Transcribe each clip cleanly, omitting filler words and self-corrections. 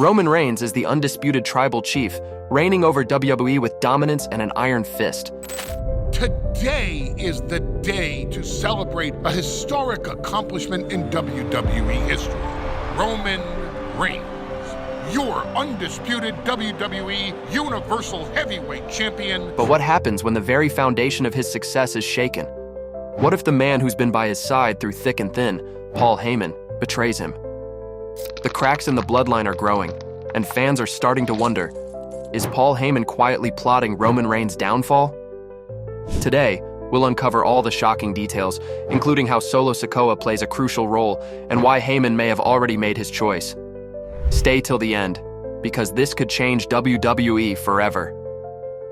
Roman Reigns is the undisputed tribal chief, reigning over WWE with dominance and an iron fist. Today is the day to celebrate a historic accomplishment in WWE history. Roman Reigns, your undisputed WWE Universal Heavyweight Champion. But what happens when the very foundation of his success is shaken? What if the man who's been by his side through thick and thin, Paul Heyman, betrays him? The cracks in the bloodline are growing, and fans are starting to wonder, is Paul Heyman quietly plotting Roman Reigns' downfall? Today, we'll uncover all the shocking details, including how Solo Sikoa plays a crucial role and why Heyman may have already made his choice. Stay till the end, because this could change WWE forever.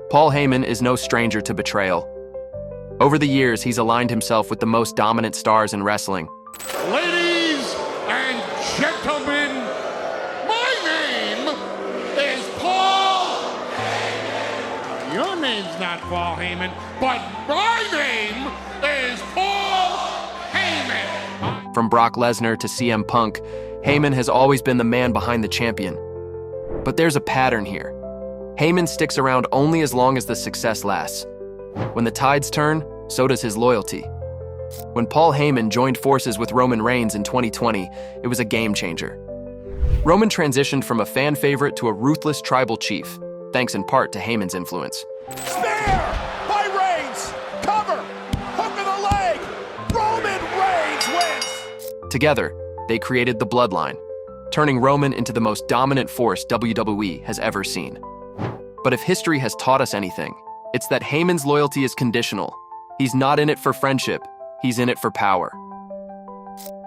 Paul Heyman is no stranger to betrayal. Over the years, he's aligned himself with the most dominant stars in wrestling. Ladies and gentlemen, my name is Paul Heyman. Your name's not Paul Heyman, but my name is Paul Heyman. From Brock Lesnar to CM Punk, Heyman has always been the man behind the champion. But there's a pattern here. Heyman sticks around only as long as the success lasts. When the tides turn, so does his loyalty. When Paul Heyman joined forces with Roman Reigns in 2020, it was a game changer. Roman transitioned from a fan favorite to a ruthless tribal chief, thanks in part to Heyman's influence. Spear by Reigns! Cover! Hook of the leg! Roman Reigns wins! Together, they created the Bloodline, turning Roman into the most dominant force WWE has ever seen. But if history has taught us anything, it's that Heyman's loyalty is conditional. He's not in it for friendship, he's in it for power.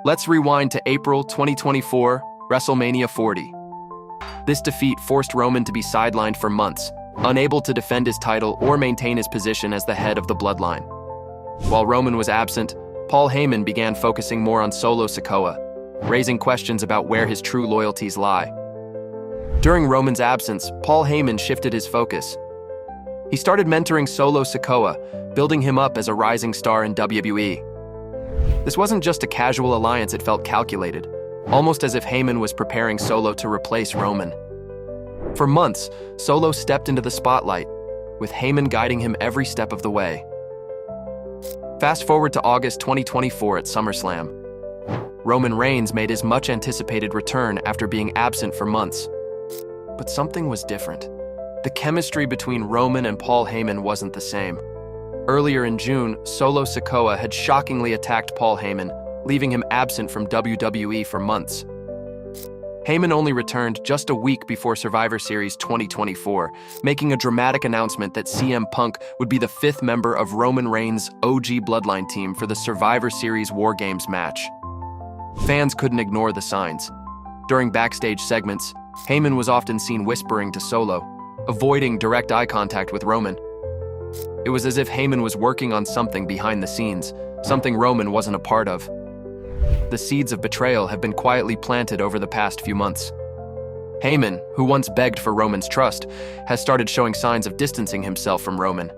Let's rewind to April 2024, WrestleMania 40. This defeat forced Roman to be sidelined for months, unable to defend his title or maintain his position as the head of the Bloodline. While Roman was absent, Paul Heyman began focusing more on Solo Sikoa, raising questions about where his true loyalties lie. During Roman's absence, Paul Heyman shifted his focus. He started mentoring Solo Sikoa, building him up as a rising star in WWE. This wasn't just a casual alliance, it felt calculated, almost as if Heyman was preparing Solo to replace Roman. For months, Solo stepped into the spotlight, with Heyman guiding him every step of the way. Fast forward to August 2024 at SummerSlam. Roman Reigns made his much-anticipated return after being absent for months. But something was different. The chemistry between Roman and Paul Heyman wasn't the same. Earlier in June, Solo Sikoa had shockingly attacked Paul Heyman, leaving him absent from WWE for months. Heyman only returned just a week before Survivor Series 2024, making a dramatic announcement that CM Punk would be the 5th member of Roman Reigns' OG Bloodline team for the Survivor Series War Games match. Fans couldn't ignore the signs. During backstage segments, Heyman was often seen whispering to Solo, avoiding direct eye contact with Roman. It was as if Heyman was working on something behind the scenes, something Roman wasn't a part of. The seeds of betrayal have been quietly planted over the past few months. Heyman, who once begged for Roman's trust, has started showing signs of distancing himself from Roman.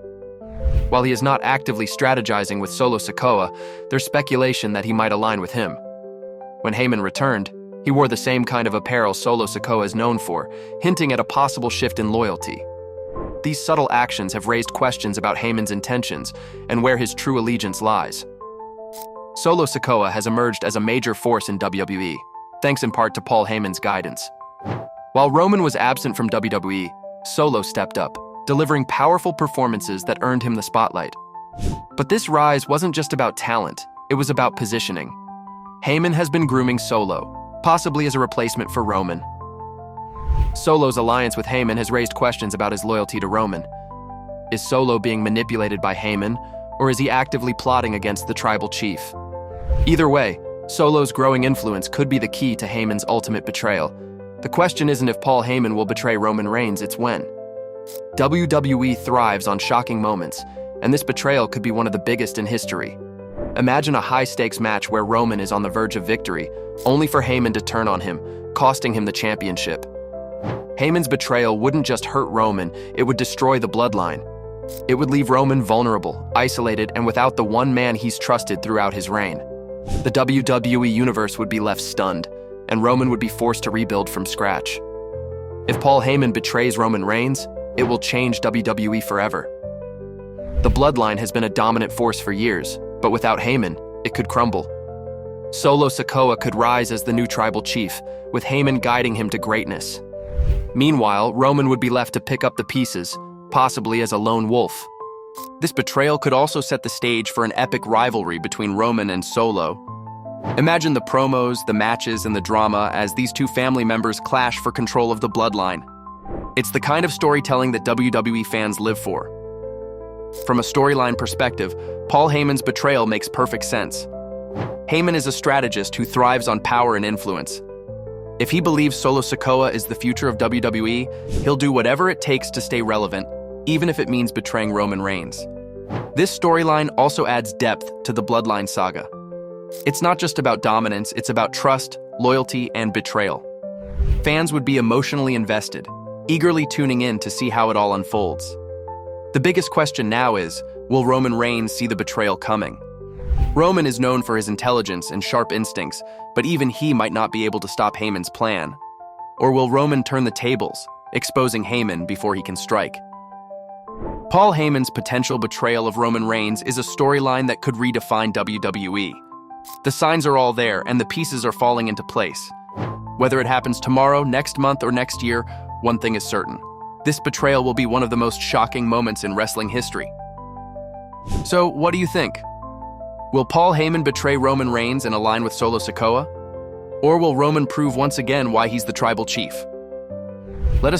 While he is not actively strategizing with Solo Sikoa, there's speculation that he might align with him. When Heyman returned, he wore the same kind of apparel Solo Sikoa is known for, hinting at a possible shift in loyalty. These subtle actions have raised questions about Heyman's intentions and where his true allegiance lies. Solo Sikoa has emerged as a major force in WWE, thanks in part to Paul Heyman's guidance. While Roman was absent from WWE, Solo stepped up, delivering powerful performances that earned him the spotlight. But this rise wasn't just about talent, it was about positioning. Heyman has been grooming Solo, possibly as a replacement for Roman. Solo's alliance with Heyman has raised questions about his loyalty to Roman. Is Solo being manipulated by Heyman, or is he actively plotting against the tribal chief? Either way, Solo's growing influence could be the key to Heyman's ultimate betrayal. The question isn't if Paul Heyman will betray Roman Reigns, it's when. WWE thrives on shocking moments, and this betrayal could be one of the biggest in history. Imagine a high-stakes match where Roman is on the verge of victory, only for Heyman to turn on him, costing him the championship. Heyman's betrayal wouldn't just hurt Roman, it would destroy the bloodline. It would leave Roman vulnerable, isolated, and without the one man he's trusted throughout his reign. The WWE Universe would be left stunned, and Roman would be forced to rebuild from scratch. If Paul Heyman betrays Roman Reigns, it will change WWE forever. The Bloodline has been a dominant force for years, but without Heyman, it could crumble. Solo Sikoa could rise as the new tribal chief, with Heyman guiding him to greatness. Meanwhile, Roman would be left to pick up the pieces, possibly as a lone wolf. This betrayal could also set the stage for an epic rivalry between Roman and Solo. Imagine the promos, the matches, and the drama as these two family members clash for control of the Bloodline. It's the kind of storytelling that WWE fans live for. From a storyline perspective, Paul Heyman's betrayal makes perfect sense. Heyman is a strategist who thrives on power and influence. If he believes Solo Sikoa is the future of WWE, he'll do whatever it takes to stay relevant, even if it means betraying Roman Reigns. This storyline also adds depth to the Bloodline saga. It's not just about dominance, it's about trust, loyalty, and betrayal. Fans would be emotionally invested, eagerly tuning in to see how it all unfolds. The biggest question now is, will Roman Reigns see the betrayal coming? Roman is known for his intelligence and sharp instincts, but even he might not be able to stop Heyman's plan. Or will Roman turn the tables, exposing Heyman before he can strike? Paul Heyman's potential betrayal of Roman Reigns is a storyline that could redefine WWE. The signs are all there, and the pieces are falling into place. Whether it happens tomorrow, next month, or next year, one thing is certain. This betrayal will be one of the most shocking moments in wrestling history. So, what do you think? Will Paul Heyman betray Roman Reigns and align with Solo Sikoa? Or will Roman prove once again why he's the tribal chief?